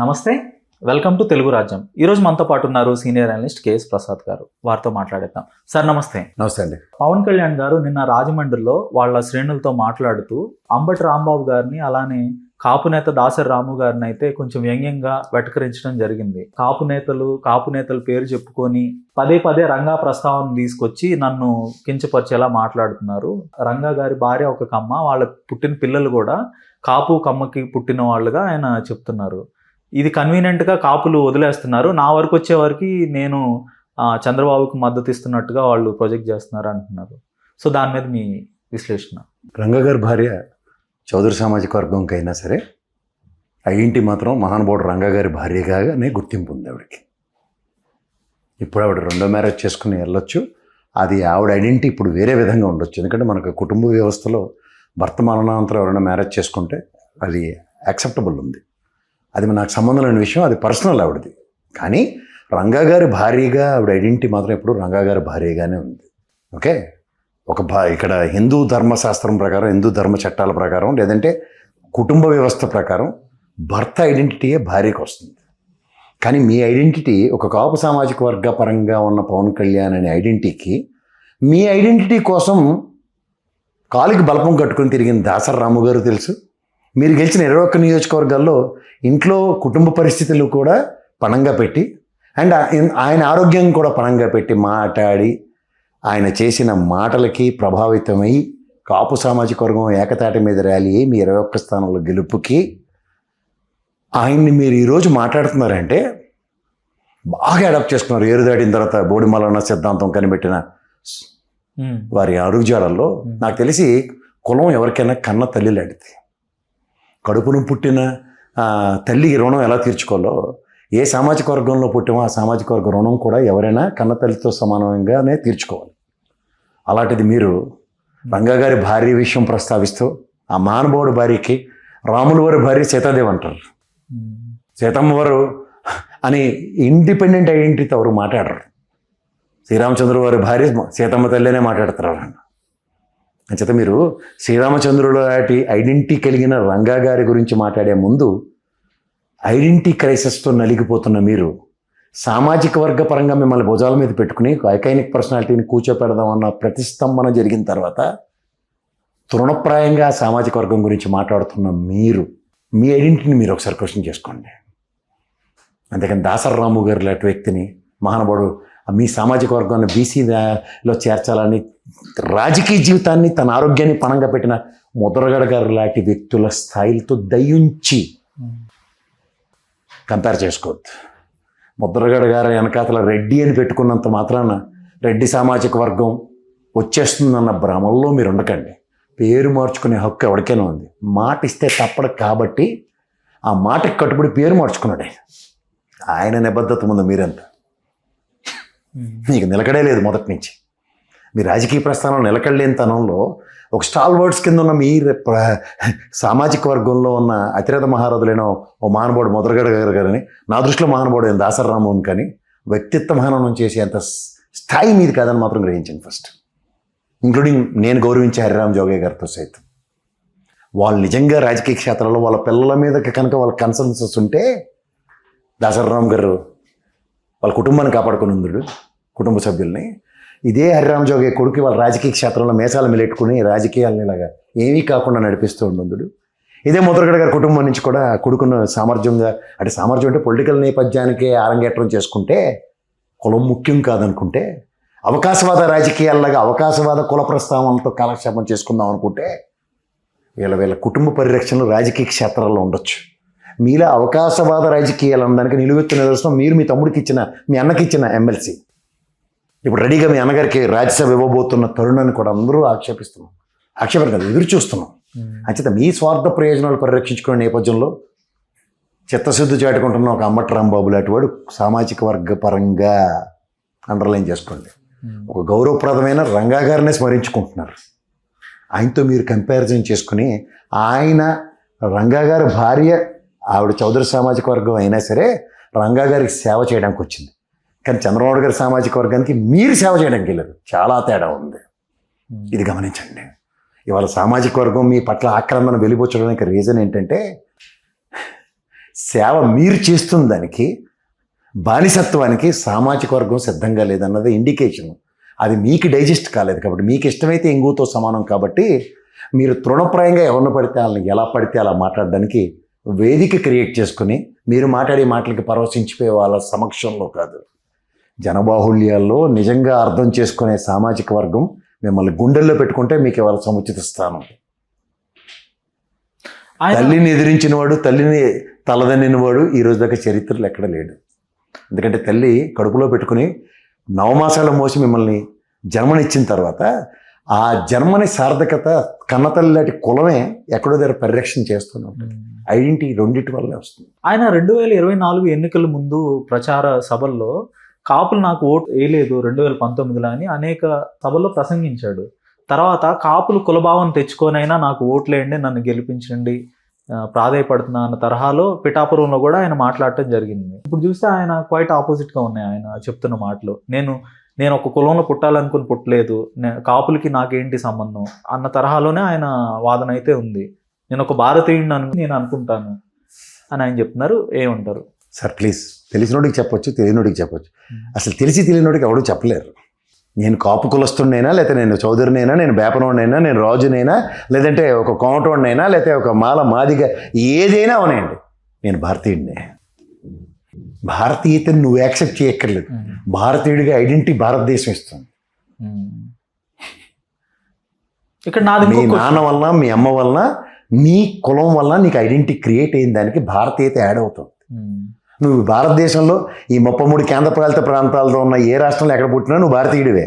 నమస్తే, welcome to Telugu రాజ్యం. ఈరోజు మనతో పాటు ఉన్నారు సీనియర్ అనలిస్ట్ కేఎస్ ప్రసాద్ గారు. వారితో మాట్లాడేద్దాం. సార్ నమస్తే. నమస్తే అండి. పవన్ కళ్యాణ్ గారు నిన్న రాజమండ్రిలో వాళ్ళ శ్రేణులతో మాట్లాడుతూ అంబటి రాంబాబు గారిని, అలానే కాపు నేత దాసరి రాము గారిని అయితే కొంచెం వ్యంగ్యంగా వెటకరించడం జరిగింది. కాపు నేతల పేరు చెప్పుకొని పదే పదే రంగా ప్రస్తావన తీసుకొచ్చి నన్ను కించపరిచేలా మాట్లాడుతున్నారు. రంగా గారి భార్య ఒక కమ్మ, వాళ్ళ పుట్టిన పిల్లలు కూడా కాపు కమ్మకి పుట్టిన వాళ్ళుగా ఆయన చెప్తున్నారు. ఇది కన్వీనియంట్గా కాపులు వదిలేస్తున్నారు. నా వరకు వచ్చే వరకు నేను చంద్రబాబుకి మద్దతు ఇస్తున్నట్టుగా వాళ్ళు ప్రొజెక్ట్ చేస్తున్నారు అంటున్నారు. సో దాని మీద మీ విశ్లేషణ. రంగా గారి భార్య చౌదరి సామాజిక వర్గంకైనా సరే ఐడెంటిటీ మాత్రం మహానుభావుడు రంగా గారి భార్యగానే గుర్తింపు ఉంది ఆవిడకి. ఇప్పుడు ఆవిడ రెండో మ్యారేజ్ చేసుకుని వెళ్ళొచ్చు. అది ఆవిడ ఐడెంటిటీ ఇప్పుడు వేరే విధంగా ఉండొచ్చు. ఎందుకంటే మనకు కుటుంబ వ్యవస్థలో భర్త మరణానంతరం ఎవరైనా మ్యారేజ్ చేసుకుంటే అది యాక్సెప్టబుల్ ఉంది. అది నాకు సంబంధం లేని విషయం, అది పర్సనల్ ఆవిడది. కానీ రంగా గారి భార్యగా ఆవిడ ఐడెంటిటీ మాత్రం ఇప్పుడు రంగా గారి భార్యగానే ఉంది. ఓకే, ఇక్కడ హిందూ ధర్మశాస్త్రం ప్రకారం, హిందూ ధర్మ చట్టాల ప్రకారం, లేదంటే కుటుంబ వ్యవస్థ ప్రకారం భర్త ఐడెంటిటీయే భార్యకు వస్తుంది. కానీ మీ ఐడెంటిటీ ఒక కాపు సామాజిక వర్గ పరంగా ఉన్న పవన్ కళ్యాణ్ అనే ఐడెంటిటీకి మీ ఐడెంటిటీ కోసం కాలికి బలపం కట్టుకుని తిరిగిన దాసరి రాము గారు తెలుసు. మీరు గెలిచిన 21 నియోజకవర్గాల్లో ఇంట్లో కుటుంబ పరిస్థితులు కూడా పణంగా పెట్టి, అండ్ ఆయన ఆరోగ్యం కూడా పణంగా పెట్టి మాట్లాడి, ఆయన చేసిన మాటలకి ప్రభావితమై కాపు సామాజిక వర్గం ఏకతాటి మీద ర్యాలీ మీ 21 స్థానంలో గెలుపుకి ఆయన్ని మీరు ఈరోజు మాట్లాడుతున్నారంటే బాగా అడాప్ట్ చేసుకున్నారు. ఏరు దాటిన తర్వాత బోడిమలన్న సిద్ధాంతం కనిపెట్టిన వారి అడుగుజాడల్లో నాకు తెలిసి కులం ఎవరికైనా కన్న తల్లి లాంటిది. కడుపును పుట్టిన తల్లికి రుణం ఎలా తీర్చుకోవాలో, ఏ సామాజిక వర్గంలో పుట్టామో ఆ సామాజిక వర్గ రుణం కూడా ఎవరైనా కన్న తల్లితో సమానంగానే తీర్చుకోవాలి. అలాంటిది మీరు రంగా గారి భార్య విషయం ప్రస్తావిస్తూ, ఆ మహానుభావుడి భార్యకి రాముల వారి భార్య సీతాదేవి అంటారు, సీతమ్మ వారు అని ఇండిపెండెంట్ ఐడెంటిటీతో ఎవరు మాట్లాడరు. శ్రీరామచంద్ర వారి భార్య సీతమ్మ తల్లినే మాట్లాడతారు. అంచేత మీరు శ్రీరామచంద్రుడు లాంటి ఐడెంటిటీ కలిగిన రంగా గారి గురించి మాట్లాడే ముందు ఐడెంటిటీ క్రైసిస్తో నలిగిపోతున్న మీరు సామాజిక వర్గ పరంగా మిమ్మల్ని భుజాల మీద పెట్టుకుని ఐకానిక్ పర్సనాలిటీని కూర్చోపెడదామన్న ప్రతిస్తంభన జరిగిన తర్వాత తృణప్రాయంగా సామాజిక వర్గం గురించి మాట్లాడుతున్న మీరు మీ ఐడెంటిటీని మీరు ఒకసారి క్వశ్చన్ చేసుకోండి. అంతేకాని దాసరి రాము గారు లాంటి వ్యక్తిని మహానుభావుడు మీ సామాజిక వర్గాన్ని బీసీలో చేర్చాలని రాజకీయ జీవితాన్ని, తన ఆరోగ్యాన్ని పణంగా పెట్టిన ముద్రగడ గారు లాంటి వ్యక్తుల స్థాయిలతో దయించి కంపేర్ చేసుకోవద్దు. ముద్రగడ గారు వెనకాతల రెడ్డి అని పెట్టుకున్నంత మాత్రాన రెడ్డి సామాజిక వర్గం వచ్చేస్తుందన్న భ్రమల్లో మీరు ఉండకండి. పేరు మార్చుకునే హక్కు ఎవరికైనా ఉంది. మాట ఇస్తే తప్పడు కాబట్టి ఆ మాటకి కట్టుబడి పేరు మార్చుకున్నాడు ఆయన నిబద్ధత ముందు మీరంతా. మీకు నిలకడే లేదు మొదటి నుంచి. మీ రాజకీయ ప్రస్థానం నిలకడలేని తనంలో ఒక స్టాల్ వర్డ్స్ కింద ఉన్న మీ సామాజిక వర్గంలో ఉన్న అతిరథ మహారథులైన ఓ మహానుభావుడు ముద్రగడ గారు కానీ, నా దృష్టిలో మహానుభావుడు అయిన దాసరి రాముని కానీ వ్యక్తిత్వ మహానం చేసేంత స్థాయి మీది కాదని మాత్రం గ్రహించండి ఫస్ట్. ఇంక్లూడింగ్ నేను గౌరవించే హరిరామ్ జోగే గారితో సైతం. వాళ్ళు నిజంగా రాజకీయ క్షేత్రంలో వాళ్ళ పిల్లల మీద కనుక వాళ్ళ కన్సర్న్స్ ఉంటే దాసరి రామ్ గారు వాళ్ళ కుటుంబాన్ని కాపాడుకుని ఉందుడు, కుటుంబ సభ్యుల్ని. ఇదే హరిరామ్ జోగే కొడుకు వాళ్ళ రాజకీయ క్షేత్రంలో మేసాలు మెలెట్టుకుని రాజకీయాలని ఇలాగా ఏమీ కాకుండా నడిపిస్తూ ఉండుందుడు. ఇదే ముద్రగడ గారి కుటుంబం నుంచి కూడా కొడుకున్న సామర్థ్యంగా, అంటే సామర్థ్యం అంటే పొలిటికల్ నేపథ్యానికి ఆరంగేట్రం చేసుకుంటే కులం ముఖ్యం కాదనుకుంటే, అవకాశవాద రాజకీయాల్లాగా అవకాశవాద కుల ప్రస్తావనలతో కాలక్షేపం చేసుకుందాం అనుకుంటే వీళ్ళ కుటుంబ పరిరక్షణలు రాజకీయ క్షేత్రాల్లో ఉండొచ్చు. మీలా అవకాశవాద రాజకీయాలు అనడానికి నిలువెత్తు నిదర్శనం మీరు మీ తమ్ముడికి ఇచ్చిన, మీ అన్నకి ఇచ్చిన ఎమ్మెల్సీ. ఇప్పుడు రెడీగా మీ అన్నగారికి రాజ్యసభ ఇవ్వబోతున్న తరుణాన్ని కూడా అందరూ ఆక్షేపణ కాదు, ఎదురు చూస్తున్నాం. అంచేత మీ స్వార్థ ప్రయోజనాలు పరిరక్షించుకునే నేపథ్యంలో చిత్తశుద్ధి చాటుకుంటున్న ఒక అంబటి రాంబాబు లాంటి వాడు సామాజిక వర్గ పరంగా అండర్లైన్ చేసుకోండి ఒక గౌరవప్రదమైన రంగా గారినే స్మరించుకుంటున్నారు. ఆయనతో మీరు కంపారిజన్ చేసుకుని, ఆయన రంగా గారి భార్య ఆవిడ చౌదరి సామాజిక వర్గం అయినా సరే రంగా గారికి సేవ చేయడానికి వచ్చింది. కానీ చంద్రబాబు గారి సామాజిక వర్గానికి మీరు సేవ చేయడానికి వెళ్ళారు. చాలా తేడా ఉంది, ఇది గమనించండి. ఇవాళ సామాజిక వర్గం మీ పట్ల ఆక్రందన వెలిబుచ్చడానికి రీజన్ ఏంటంటే సేవ మీరు చేస్తున్న దానికి బానిసత్వానికి సామాజిక వర్గం సిద్ధంగా లేదన్నది ఇండికేషన్. అది మీకు డైజెస్ట్ కాలేదు కాబట్టి, మీకు ఇష్టమైతే ఎంగుతో సమానం కాబట్టి మీరు తృణప్రాయంగా ఎవరిని పడితే వాళ్ళని ఎలా పడితే అలా మాట్లాడడానికి వేదిక క్రియేట్ చేసుకుని మీరు మాట్లాడే మాటలకి పరవశించిపోయే వాళ్ళ సమక్షంలో కాదు, జనబాహుళ్యాల్లో నిజంగా అర్థం చేసుకునే సామాజిక వర్గం మిమ్మల్ని గుండెల్లో పెట్టుకుంటే మీకు ఇవాళ సముచిత స్థానం. తల్లిని ఎదిరించిన వాడు, తల్లిని తలదన్నిన వాడు ఈ రోజు దాకా చరిత్రలో ఎక్కడ లేడు. ఎందుకంటే తల్లి కడుపులో పెట్టుకుని 9 మాసాలు మోసి మిమ్మల్ని జన్మనిచ్చిన తర్వాత ఆ జన్మని సార్థకత కన్నతల్లి లాంటి కులమే ఎక్కడో దగ్గర పరిరక్షణ చేస్తూనే ఉంటుంది. ఐడెంటిటీ రెండింటి వల్లే వస్తుంది. ఆయన 2024 ఎన్నికల ముందు ప్రచార సభల్లో కాపులు నాకు ఓటు వేయలేదు 2019లో అని అనేక సభల్లో ప్రసంగించాడు. తర్వాత కాపులు కులభావం తెచ్చుకొనైనా నాకు ఓట్లేయండి, నన్ను గెలిపించండి, ప్రాధేయపడుతున్నా అన్న తరహాలో పిఠాపురంలో కూడా ఆయన మాట్లాడటం జరిగింది. ఇప్పుడు చూస్తే ఆయన క్వైట్ ఆపోజిట్గా ఉన్నాయి ఆయన చెప్తున్న మాటలు. నేను ఒక కులంలో పుట్టాలనుకుని పుట్టలేదు, కాపులకి నాకేంటి సంబంధం అన్న తరహాలోనే ఆయన వాదన అయితే ఉంది. నేను ఒక భారతీయుడిని నేను అనుకుంటాను అని ఆయన చెప్తున్నారు. ఏమంటారు సార్? ప్లీజ్, తెలిసినోడికి చెప్పొచ్చు, తెలియనోడికి చెప్పొచ్చు. అసలు తెలియనోడికి ఎవడు చెప్పలేరు. నేను కాపు కులస్తుడినైనా, లేకపోతే నేను చౌదరినైనా, నేను బేపనోడినైనా, నేను రాజునైనా, లేదంటే ఒక కోమటోడినైనా, లేకపోతే ఒక మాదిగా ఏదైనా అవనండి, నేను భారతీయుడినే. భారతీయతను నువ్వు యాక్సెప్ట్ చేయక్కర్లేదు. భారతీయుడిగా ఐడెంటిటీ భారతదేశం ఇస్తుంది. ఇక్కడ నాది మీ నాన్న వలన, మీ అమ్మ వలన, నీ కులం వలన నీకు ఐడెంటిటీ క్రియేట్ అయిన దానికి భారతీయత యాడ్ అవుతుంది. నువ్వు భారతదేశంలో ఈ 33 కేంద్రపాలిత ప్రాంతాలతో ఉన్న ఏ రాష్ట్రంలో ఎక్కడ పుట్టినా నువ్వు భారతీయుడివే.